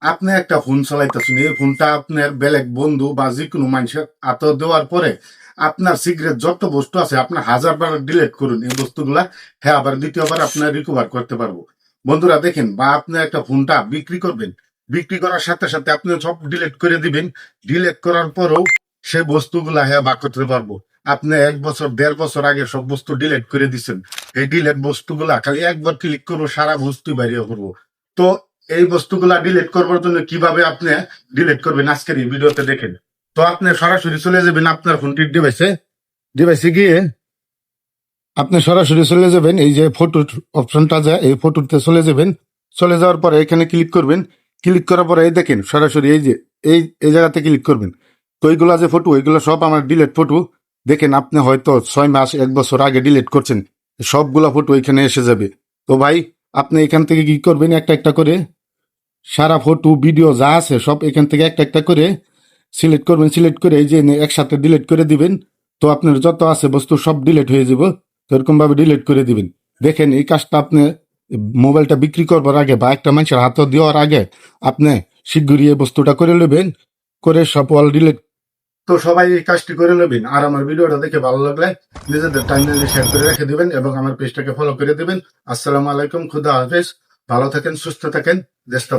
আপনি একটা ফোন চালাইতেছেন, এই ফোনটা আপনার বেলেগ বন্ধু বা যে কোনো মানুষের হাত দেওয়ার পরে আপনার সিগারেট যত বস্তু আছে আপনার 1000 বার ডিলিট করুন এই বস্তুগুলা, হ্যাঁ আবার দ্বিতীয়বার আপনার রিকভার করতে পারবো। বন্ধুরা দেখেন, বা আপনি একটা ফোনটা বিক্রি করবেন, বিক্রি করার সাথে সাথে আপনি সব ডিলিট করে দিবেন, ডিলিট করার পরেও সে বস্তুগুলা হ্যাঁ বা করতে পারবো। আপনি 1 বছর 1.5 বছর আগে সব বস্তু ডিলিট করে দিচ্ছেন, এই ডিলিট বস্তুগুলা খালি একবার ক্লিক করবো সারা বস্তু বাইরে করবো। তো এই বস্তুগুলা ডিলিট করবার জন্য কিভাবে আপনি ডিলিট করবেন আজকের এই ভিডিওতে দেখেন। তো আপনি সরাসরি চলে যাবেন আপনার ফোনটির ডিভাইসে, ডিভাইসে গিয়ে আপনি সরাসরি চলে যাবেন এই যে ফটো অপশনটা, যায় এই ফটোতে চলে যাবেন। চলে যাওয়ার পরে এখানে ক্লিক করবেন, ক্লিক করার পরে এই দেখেন সরাসরি এই যে এই জায়গাতে ক্লিক করবেন। তো এইগুলা যে ফটো, এইগুলো সব আমার ডিলিট ফটো। দেখেন আপনি হয়তো 6 মাস 1 বছর আগে ডিলিট করছেন, সবগুলা ফটো এখানে এসে যাবে। তো ভাই আপনি এখান থেকে কি করবেন, একটা একটা করে সারা ফটো ভিডিও যা আছে সব এখান থেকে একটা একটা করে সিলেক্ট করবেন। সিলেক্ট করে এই যে একসাথে ডিলিট করে দিবেন। তো আপনার যত আছে বস্তু সব ডিলিট হয়ে যাব। তো এরকম ভাবে ডিলিট করে দিবেন। দেখেন এই কাজটা আপনি মোবাইলটা বিক্রি করবার আগে বা একটা মানুষের হাতে দেওয়ার আগে আপনি শীঘ্রই এই বস্তুটা করে নেবেন, করে সব অল ডিলিট। তো সবাই এই কাজটি করে নেবেন। আর আমার ভিডিওটা দেখে ভালো লাগলে নিজেদের টাইমলাইনে শেয়ার করে রেখে দিবেন এবং আমার পেজটাকে ফলো করে দিবেন। আসসালামু আলাইকুম, খুদা হাফেজ। ভালো থাকেন, সুস্থ থাকেন, দেশটা